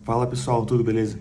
Fala pessoal, tudo beleza?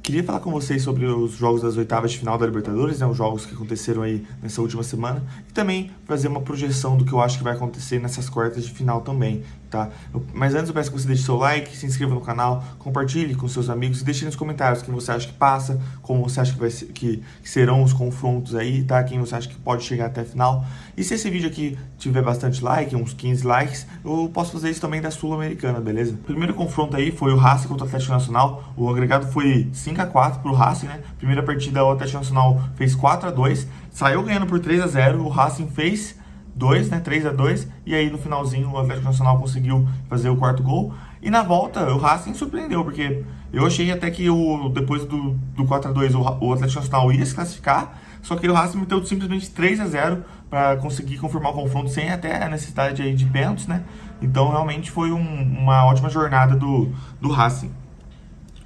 Queria falar com vocês sobre os jogos das oitavas de final da Libertadores, né, os jogos que aconteceram aí nessa última semana, e também fazer uma projeção do que eu acho que vai acontecer nessas quartas de final também, tá? Mas antes eu peço que você deixe seu like, se inscreva no canal, compartilhe com seus amigos e deixe nos comentários quem você acha que passa, como você acha que, que serão os confrontos aí, tá? Quem você acha que pode chegar até a final. E se esse vídeo aqui tiver bastante like, uns 15 likes, eu posso fazer isso também da Sul-Americana, beleza? O primeiro confronto aí foi o Racing contra o Atlético Nacional. O agregado foi 5-4 pro Racing, né? Primeira partida o Atlético Nacional fez 4-2, saiu ganhando por 3-0, o Racing fez 2, né, 3-2, e aí no finalzinho o Atlético Nacional conseguiu fazer o quarto gol. E na volta o Racing surpreendeu, porque eu achei até que depois do 4-2 o Atlético Nacional ia se classificar, só que o Racing meteu simplesmente 3-0 para conseguir confirmar o confronto sem até a necessidade aí de pênaltis, né? Então realmente foi uma ótima jornada do Racing.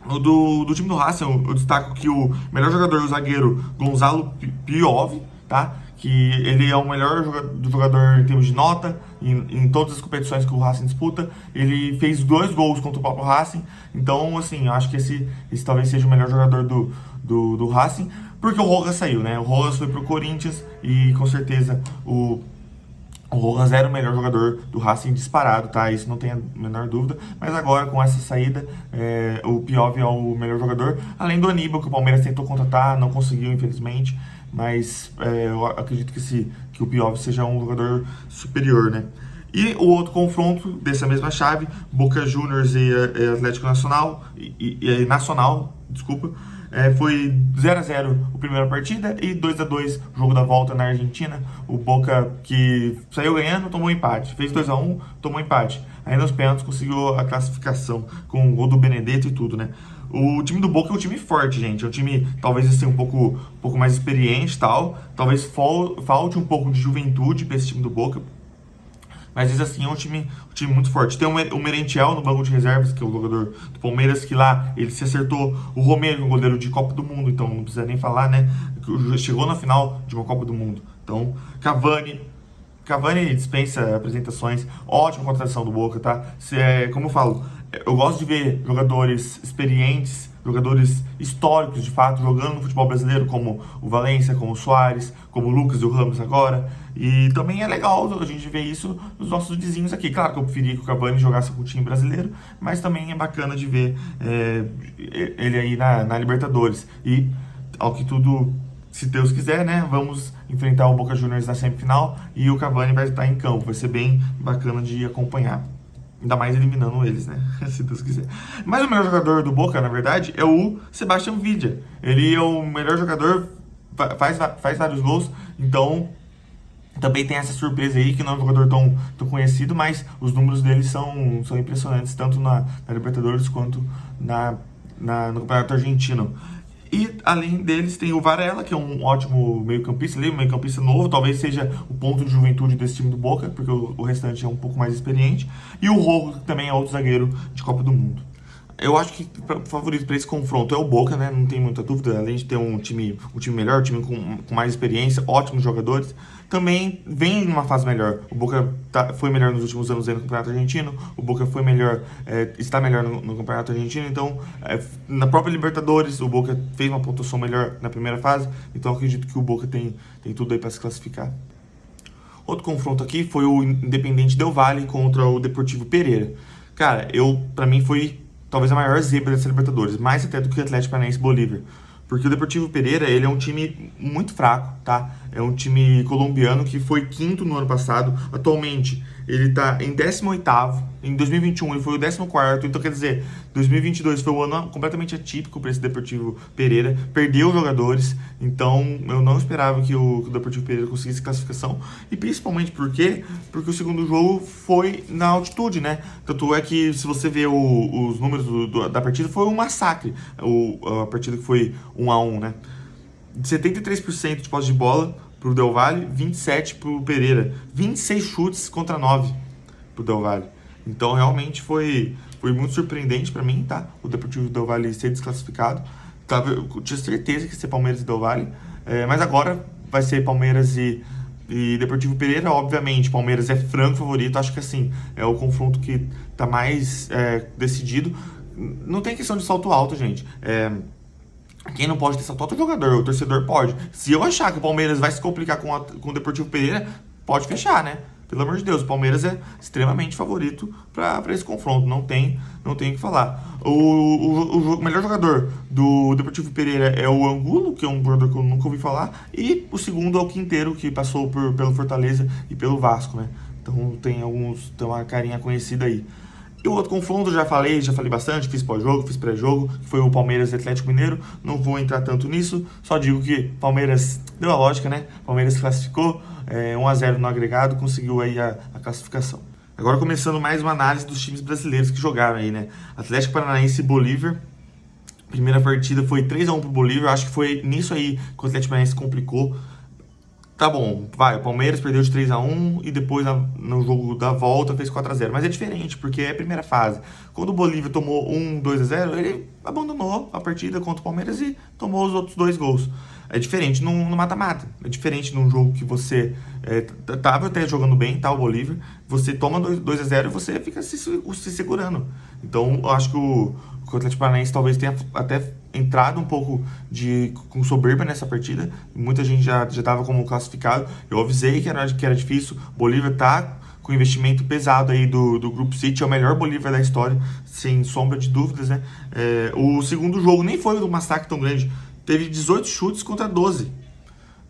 Do time do Racing, eu destaco que o melhor jogador, o zagueiro Gonzalo Piove, tá? Que ele é o melhor jogador em termos de nota, em todas as competições que o Racing disputa. Ele fez 2 gols contra o próprio Racing, então, assim, eu acho que esse talvez seja o melhor jogador do Racing, porque o Rojas saiu, né? O Rojas foi pro Corinthians e, com certeza, o Rojas era o melhor jogador do Racing disparado, tá? Isso não tem a menor dúvida. Mas agora, com essa saída, o Piove é o melhor jogador. Além do Aníbal, que o Palmeiras tentou contratar, não conseguiu, infelizmente. Mas eu acredito que o Piove seja um jogador superior, né? E o outro confronto dessa mesma chave, Boca Juniors e Atlético Nacional, Nacional, desculpa, foi 0-0 a primeira partida e 2-2 o jogo da volta na Argentina. O Boca, que saiu ganhando, tomou empate. Fez 2-1, tomou empate. Aí nos pênaltis conseguiu a classificação com o gol do Benedetto e tudo, né? O time do Boca é um time forte, gente. É um time talvez assim, um pouco mais experiente e tal. Talvez falte um pouco de juventude para esse time do Boca. Mas assim, é um time muito forte. Tem o Merentiel no banco de reservas, que é o jogador do Palmeiras, que lá ele se acertou. O Romero, que é o goleiro de Copa do Mundo, então não precisa nem falar, né? Chegou na final de uma Copa do Mundo. Então, Cavani dispensa apresentações. Ótima contratação do Boca, tá? Como eu falo, eu gosto de ver jogadores experientes, jogadores históricos, de fato, jogando no futebol brasileiro, como o Valencia, como o Suárez, como o Lucas e o Ramos agora. E também é legal a gente ver isso nos nossos vizinhos aqui. Claro que eu preferia que o Cavani jogasse com o time brasileiro, mas também é bacana de ver ele aí na Libertadores. E, ao que tudo, se Deus quiser, né, vamos enfrentar o Boca Juniors na semifinal e o Cavani vai estar em campo. Vai ser bem bacana de acompanhar. Ainda mais eliminando eles, né? Se Deus quiser. Mas o melhor jogador do Boca, na verdade, é o Sebastián Vidia. Ele é o melhor jogador, faz vários gols, então também tem essa surpresa aí, que não é um jogador tão conhecido, mas os números dele são impressionantes, tanto na Libertadores quanto no Campeonato Argentino. E além deles tem o Varela, que é um ótimo meio-campista, um meio-campista novo, talvez seja o ponto de juventude desse time do Boca, porque o restante é um pouco mais experiente. E o Rojo, que também é outro zagueiro de Copa do Mundo. Eu acho que o favorito para esse confronto é o Boca, né? Não tem muita dúvida. Além de ter um time melhor, um time com mais experiência, ótimos jogadores, também vem numa fase melhor. O Boca foi melhor nos últimos anos aí no Campeonato Argentino. O Boca foi melhor, está melhor no Campeonato Argentino. Então, na própria Libertadores, o Boca fez uma pontuação melhor na primeira fase. Então, acredito que o Boca tem tudo aí para se classificar. Outro confronto aqui foi o Independiente Del Valle contra o Deportivo Pereira. Cara, para mim foi talvez a maior zebra dessa Libertadores, mais até do que o Atlético Paranaense e Bolívar. Porque o Deportivo Pereira, ele é um time muito fraco, tá? É um time colombiano que foi quinto no ano passado. Atualmente, ele tá em 18º. Em 2021, ele foi o 14º. Então, quer dizer, 2022 foi um ano completamente atípico para esse Deportivo Pereira. Perdeu jogadores. Então, eu não esperava que o Deportivo Pereira conseguisse classificação. E principalmente porque o segundo jogo foi na altitude, né? Tanto é que, se você ver os números da partida, foi um massacre. A partida que foi 1-1, né? 73% de posse de bola pro Del Valle, 27% pro Pereira. 26 chutes contra 9 pro Del Valle. Então, realmente foi muito surpreendente para mim, tá? O Deportivo Del Valle ser desclassificado. Eu tinha certeza que ia ser Palmeiras e Del Valle. Mas agora vai ser Palmeiras e Deportivo Pereira. Obviamente, Palmeiras é franco favorito. Acho que, assim, é o confronto que tá mais decidido. não tem questão de salto alto, gente. Quem não pode ter salto alto é o jogador, o torcedor pode. Se eu achar que o Palmeiras vai se complicar com o Deportivo Pereira, pode fechar, né? Pelo amor de Deus, o Palmeiras é extremamente favorito para esse confronto, não tem o que falar. O melhor jogador do Deportivo Pereira é o Angulo, que é um jogador que eu nunca ouvi falar, e o segundo é o Quinteiro, que passou pelo Fortaleza e pelo Vasco, né? Então tem uma carinha conhecida aí. E o outro confronto, já falei bastante, fiz pós-jogo, fiz pré-jogo, que foi o Palmeiras e Atlético Mineiro. Não vou entrar tanto nisso, só digo que Palmeiras deu a lógica, né? Palmeiras classificou, 1-0 no agregado, conseguiu aí a classificação. Agora começando mais uma análise dos times brasileiros que jogaram aí, né? Atlético Paranaense e Bolívar. Primeira partida foi 3-1 pro Bolívar, acho que foi nisso aí que o Atlético Paranaense complicou. Tá bom, vai, o Palmeiras perdeu de 3-1 e depois no jogo da volta fez 4-0. Mas é diferente, porque é a primeira fase. Quando o Bolívar tomou 2-0, ele abandonou a partida contra o Palmeiras e tomou os outros 2 gols. É diferente no mata-mata. É diferente num jogo que você tava até jogando bem, tá, o Bolívar. Você toma 2-0 e você fica se segurando. Então, eu acho que o Atlético Paranaense talvez tenha até entrado um pouco com soberba nessa partida. Muita gente já estava como classificado. Eu avisei que era difícil. O Bolívar tá com investimento pesado aí do Grupo City. É o melhor Bolívar da história, sem sombra de dúvidas, né? O segundo jogo nem foi um massacre tão grande. Teve 18 chutes contra 12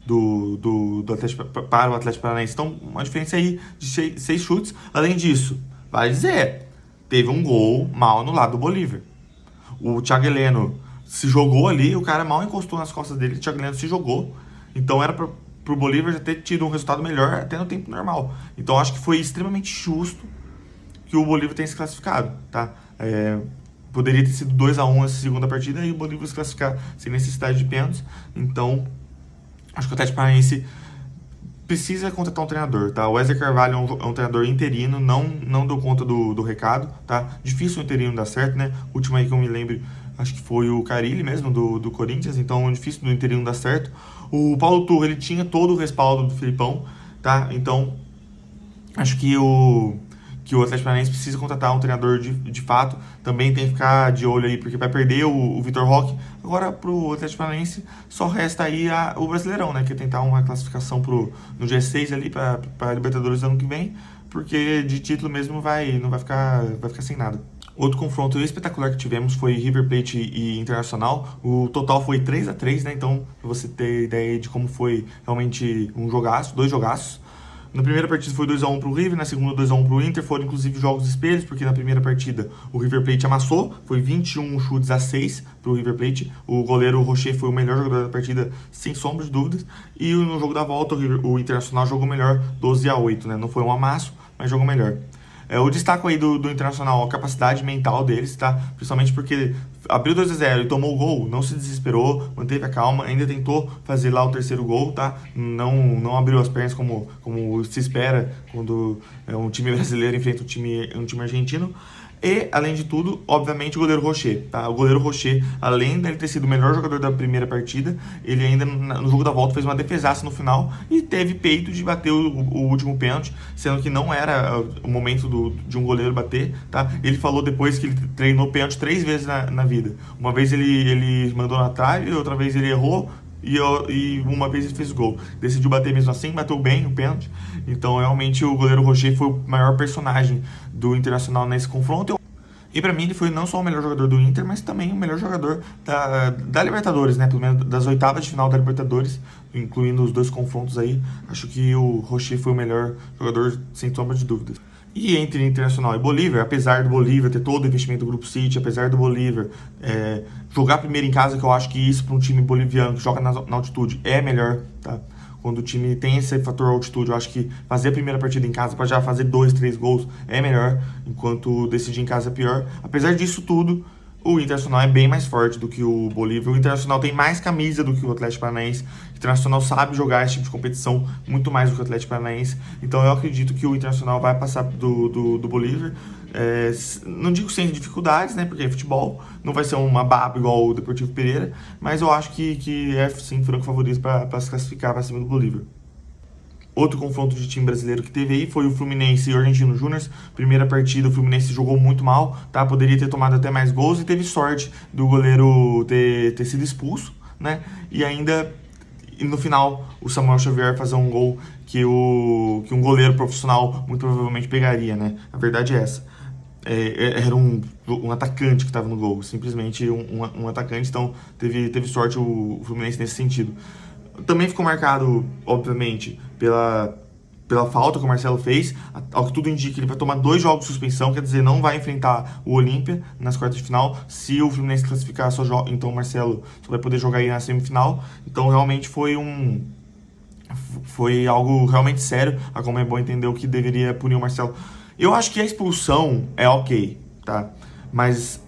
do Atlético, para o Atlético Paranaense. Então, uma diferença aí de 6 chutes. Além disso, vale dizer, teve um gol mal anulado do Bolívar. O Thiago Heleno se jogou ali, o cara mal encostou nas costas dele, o Thiago Heleno se jogou. Então era pro Bolívar já ter tido um resultado melhor até no tempo normal. Então acho que foi extremamente justo que o Bolívar tenha se classificado, tá? Poderia ter sido 2-1 essa segunda partida e o Bolívar se classificar sem necessidade de pênaltis. Então, acho que o Atlético Paranaense precisa contratar um treinador, tá? O Wesley Carvalho é um treinador interino, não deu conta do recado, tá? Difícil o interino dar certo, né? O último aí que eu me lembro, acho que foi o Carille mesmo, do Corinthians, então é difícil do interino dar certo. O Paulo Turra, ele tinha todo o respaldo do Filipão, tá? Então, acho que o Atlético Paranaense precisa contratar um treinador de fato. Também tem que ficar de olho aí, porque vai perder o Vitor Roque. Agora, pro Atlético Paranaense, só resta aí o Brasileirão, né? Que é tentar uma classificação no G6 ali para Libertadores ano que vem, porque de título mesmo não vai ficar sem nada. Outro confronto espetacular que tivemos foi River Plate e Internacional. O total foi 3-3, né? Então, pra você ter ideia de como foi realmente um jogaço, 2 jogaços. Na primeira partida foi 2-1 pro River, na segunda 2-1 pro Inter. Foram inclusive jogos espelhos, porque na primeira partida o River Plate amassou, foi 21 chutes a 6 pro River Plate. O goleiro Rocher foi o melhor jogador da partida, sem sombra de dúvidas. E no jogo da volta o Internacional jogou melhor, 12-8, né? Não foi um amasso, mas jogou melhor. O destaque aí do Internacional, a capacidade mental deles, tá? Principalmente porque abriu 2-0 e tomou o gol, não se desesperou, manteve a calma, ainda tentou fazer lá o terceiro gol, tá? Não abriu as pernas como se espera quando um time brasileiro enfrenta um time argentino. E, além de tudo, obviamente, o goleiro Rocher, tá? O goleiro Rocher, além de ele ter sido o melhor jogador da primeira partida, ele ainda, no jogo da volta, fez uma defesaça no final e teve peito de bater o último pênalti, sendo que não era o momento de um goleiro bater, tá? Ele falou depois que ele treinou pênalti 3 vezes na vida. Uma vez ele mandou na trave, outra vez ele errou, e uma vez ele fez o gol. Decidiu bater mesmo assim, bateu bem o pênalti. Então, realmente, o goleiro Rocher foi o maior personagem do Internacional nesse confronto. E pra mim ele foi não só o melhor jogador do Inter, mas também o melhor jogador da Libertadores, né? Pelo menos das oitavas de final da Libertadores, incluindo os 2 confrontos aí. Acho que o Rocher foi o melhor jogador, sem sombra de dúvidas. E entre Internacional e Bolívar, apesar do Bolívar ter todo o investimento do Grupo City, apesar do Bolívar jogar primeiro em casa, que eu acho que isso para um time boliviano que joga na altitude é melhor, tá? Quando o time tem esse fator altitude, eu acho que fazer a primeira partida em casa para já fazer 2, 3 gols é melhor, enquanto decidir em casa é pior. Apesar disso tudo, o Internacional é bem mais forte do que o Bolívar. O Internacional tem mais camisa do que o Atlético Paranaense. O Internacional sabe jogar esse tipo de competição muito mais do que o Atlético Paranaense. Então eu acredito que o Internacional vai passar do Bolívar. Não digo sem dificuldades, né? Porque é futebol, não vai ser uma baba igual o Deportivo Pereira. Mas eu acho que é sim franco favorito para se classificar para cima do Bolívar. Outro confronto de time brasileiro que teve aí foi o Fluminense e o Argentino Júnior. Primeira partida, o Fluminense jogou muito mal, tá? Poderia ter tomado até mais gols e teve sorte do goleiro ter sido expulso, né? E ainda, no final, o Samuel Xavier fazer um gol que um goleiro profissional muito provavelmente pegaria, né? A verdade é essa. Era um atacante que estava no gol, simplesmente um atacante, então teve sorte o Fluminense nesse sentido. Também ficou marcado, obviamente, pela falta que o Marcelo fez. Ao que tudo indica, ele vai tomar 2 jogos de suspensão, quer dizer, não vai enfrentar o Olímpia nas quartas de final. Se o Fluminense classificar, então o Marcelo só vai poder jogar aí na semifinal. Então realmente foi algo realmente sério. A Conmebol entendeu que deveria punir o Marcelo. Eu acho que a expulsão é ok, tá? Mas,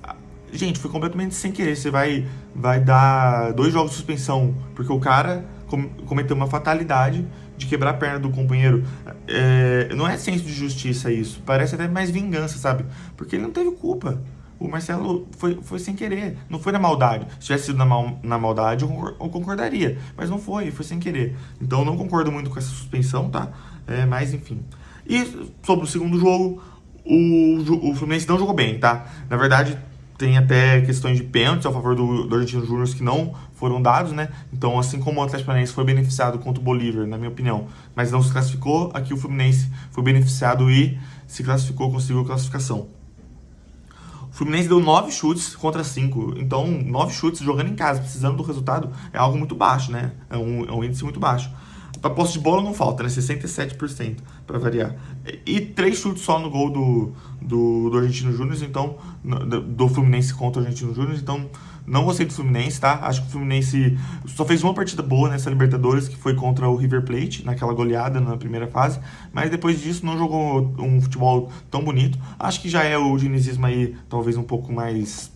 gente, foi completamente sem querer. Você vai dar 2 jogos de suspensão porque o cara cometeu uma fatalidade de quebrar a perna do companheiro. Não é senso de justiça isso. Parece até mais vingança, sabe? Porque ele não teve culpa. O Marcelo foi sem querer, não foi na maldade. Se tivesse sido na maldade, eu concordaria. Mas não foi sem querer. Então eu não concordo muito com essa suspensão, tá? Mas enfim. E sobre o segundo jogo, o Fluminense não jogou bem, tá? Na verdade, tem até questões de pênaltis a favor do Argentino Júnior que não foram dados, né? Então, assim como o Atlético Paranaense foi beneficiado contra o Bolívar, na minha opinião, mas não se classificou, aqui o Fluminense foi beneficiado e se classificou, conseguiu a classificação. O Fluminense deu 9 chutes contra 5. Então, 9 chutes jogando em casa, precisando do resultado, é algo muito baixo, né? É um índice muito baixo. A posse de bola não falta, né? 67% para variar. E 3 chutes só no gol do Argentino Júnior, então, do Fluminense contra o Argentino Júnior, então não gostei do Fluminense, tá? Acho que o Fluminense só fez uma partida boa nessa Libertadores, que foi contra o River Plate, naquela goleada na primeira fase, mas depois disso não jogou um futebol tão bonito. Acho que já é o dinizismo aí, talvez um pouco mais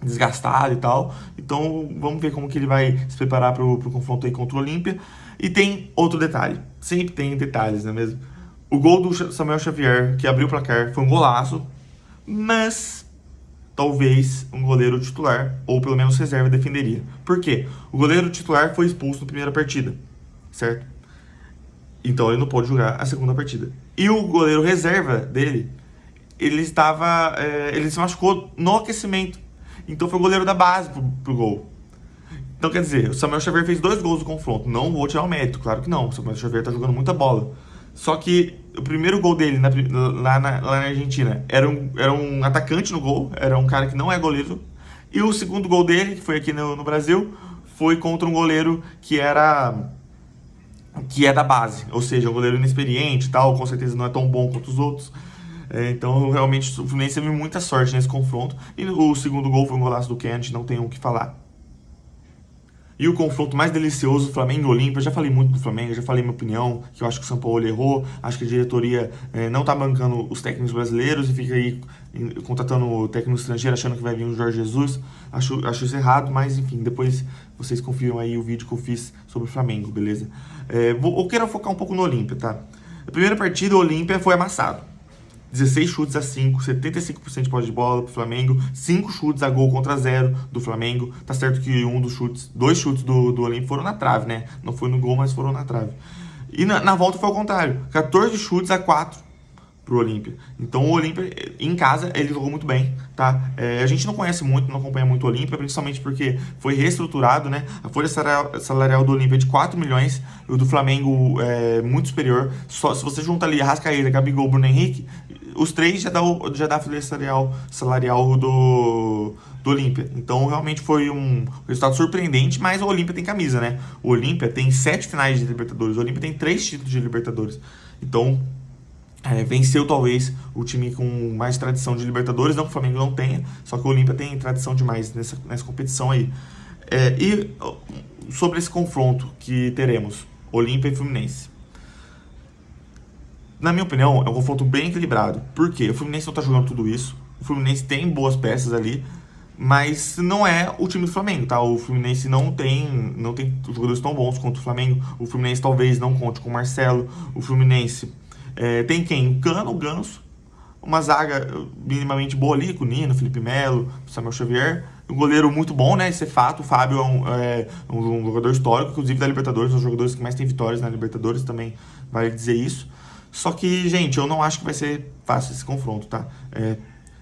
desgastado e tal. Então vamos ver como que ele vai se preparar pro confronto aí contra o Olímpia. E tem outro detalhe, sempre tem detalhes, não é mesmo? O gol do Samuel Xavier, que abriu o placar, foi um golaço, mas talvez um goleiro titular, ou pelo menos reserva, defenderia. Por quê? O goleiro titular foi expulso na primeira partida, certo? Então ele não pode jogar a segunda partida. E o goleiro reserva dele, ele se machucou no aquecimento. Então foi o goleiro da base pro gol. Então, quer dizer, o Samuel Xavier fez 2 gols no confronto. Não vou tirar o mérito, claro que não. O Samuel Xavier tá jogando muita bola. Só que o primeiro gol dele lá na Argentina era um atacante no gol, era um cara que não é goleiro. E o segundo gol dele, que foi aqui no Brasil, foi contra um goleiro que é da base. Ou seja, um goleiro inexperiente e tal, com certeza não é tão bom quanto os outros. Então, realmente, o Fluminense teve muita sorte nesse confronto. E o segundo gol foi um golaço do Kennedy, não tem o que falar. E o confronto mais delicioso, Flamengo e Olímpia. Eu já falei muito do Flamengo, já falei minha opinião, que eu acho que o São Paulo errou, acho que a diretoria não tá bancando os técnicos brasileiros e fica aí contratando o técnico estrangeiro achando que vai vir o Jorge Jesus. Acho isso errado, mas enfim, depois vocês confiram aí o vídeo que eu fiz sobre o Flamengo, beleza? Eu quero focar um pouco no Olímpia, tá? A primeira partida, o Olímpia foi amassado. 16 chutes a 5, 75% de posse de bola pro Flamengo, 5 chutes a gol contra 0 do Flamengo. Tá certo que 2 chutes do Olímpia foram na trave, né? Não foi no gol, mas foram na trave. E na volta foi ao contrário, 14 chutes a 4 pro Olímpia. Então o Olímpia, em casa, ele jogou muito bem, tá? A gente não conhece muito, não acompanha muito o Olímpia, principalmente porque foi reestruturado, né? A folha salarial do Olímpia é de 4 milhões, e o do Flamengo é muito superior. Só se você junta ali Arrascaeta, Gabigol, Bruno Henrique, os 3 já dá a folha salarial do Olímpia. Então, realmente foi um resultado surpreendente, mas o Olímpia tem camisa, né? O Olímpia tem 7 finais de Libertadores, o Olímpia tem 3 títulos de Libertadores. Então, venceu talvez o time com mais tradição de Libertadores, não que o Flamengo não tenha, só que o Olímpia tem tradição demais nessa competição aí. E sobre esse confronto que teremos, Olímpia e Fluminense. Na minha opinião, é um confronto bem equilibrado. Por quê? O Fluminense não tá jogando tudo isso. O Fluminense tem boas peças ali, mas não é o time do Flamengo, tá? O Fluminense não tem jogadores tão bons quanto o Flamengo. O Fluminense talvez não conte com o Marcelo. O Fluminense tem quem? O Cano, o Ganso, uma zaga minimamente boa ali, com o Nino, Felipe Melo, Samuel Xavier, um goleiro muito bom, né? Isso é fato. O Fábio um jogador histórico, inclusive da Libertadores, um dos jogadores que mais tem vitórias na Libertadores também, vale dizer isso. Só que, gente, eu não acho que vai ser fácil esse confronto, tá?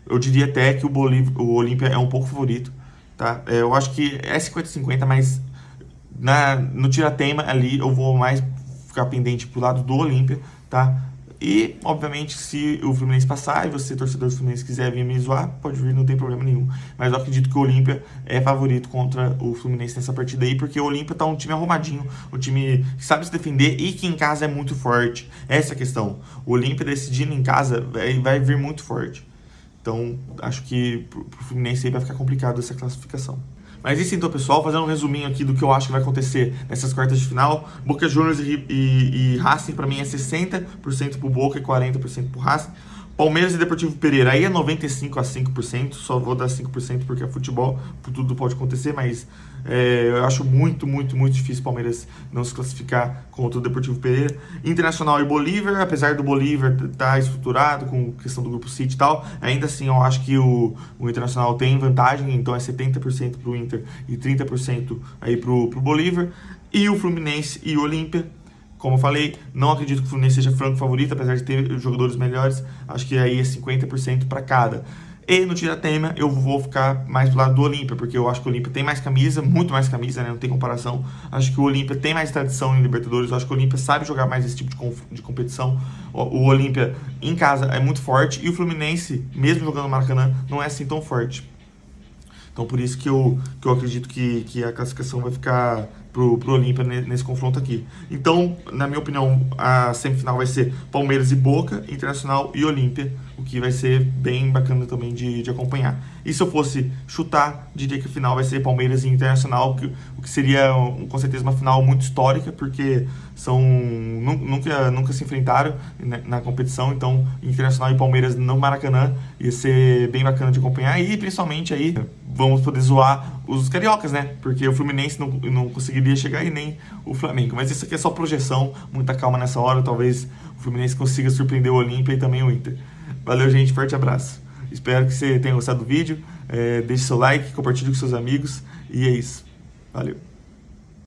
Eu diria até que o Olímpia é um pouco favorito, tá? Eu acho que é 50-50, mas no tira-teima ali eu vou mais ficar pendente pro lado do Olímpia, tá? E, obviamente, se o Fluminense passar e você, torcedor do Fluminense, quiser vir me zoar, pode vir, não tem problema nenhum. Mas eu acredito que o Olímpia é favorito contra o Fluminense nessa partida aí, porque o Olímpia tá um time arrumadinho, um time que sabe se defender e que em casa é muito forte. Essa é a questão. O Olímpia decidindo em casa vai vir muito forte. Então, acho que pro Fluminense aí vai ficar complicado essa classificação. Mas isso então, pessoal, fazendo um resuminho aqui do que eu acho que vai acontecer nessas quartas de final. Boca Juniors e Racing, pra mim, é 60% pro Boca e 40% pro Racing. Palmeiras e Deportivo Pereira, aí é 95% a 5%, só vou dar 5% porque é futebol, tudo pode acontecer, mas eu acho muito difícil o Palmeiras não se classificar contra o Deportivo Pereira. Internacional e Bolívar, apesar do Bolívar estar estruturado com questão do Grupo City e tal, ainda assim eu acho que o Internacional tem vantagem, então é 70% pro Inter e 30% aí pro Bolívar. E o Fluminense e o Olímpia, como eu falei, não acredito que o Fluminense seja franco favorito, apesar de ter jogadores melhores. Acho que aí é 50% para cada. E no tira-teima eu vou ficar mais do lado do Olímpia, porque eu acho que o Olímpia tem mais camisa, muito mais camisa, né? Não tem comparação. Acho que o Olímpia tem mais tradição em Libertadores, eu acho que o Olímpia sabe jogar mais esse tipo de competição. O Olímpia em casa é muito forte e o Fluminense, mesmo jogando no Maracanã, não é assim tão forte. Então por isso que eu acredito que a classificação vai ficar pro Olímpia nesse confronto aqui. Então, na minha opinião, a semifinal vai ser Palmeiras e Boca, Internacional e Olímpia, o que vai ser bem bacana também de acompanhar. E se eu fosse chutar, diria que a final vai ser Palmeiras e Internacional, o que seria com certeza uma final muito histórica, porque nunca se enfrentaram na competição, então Internacional e Palmeiras no Maracanã ia ser bem bacana de acompanhar, e principalmente aí vamos poder zoar os cariocas, né? Porque o Fluminense não conseguiria chegar e nem o Flamengo. Mas isso aqui é só projeção, muita calma nessa hora. Talvez o Fluminense consiga surpreender o Olímpia e também o Inter. Valeu, gente. Forte abraço. Espero que você tenha gostado do vídeo. Deixe seu like, compartilhe com seus amigos. E é isso. Valeu.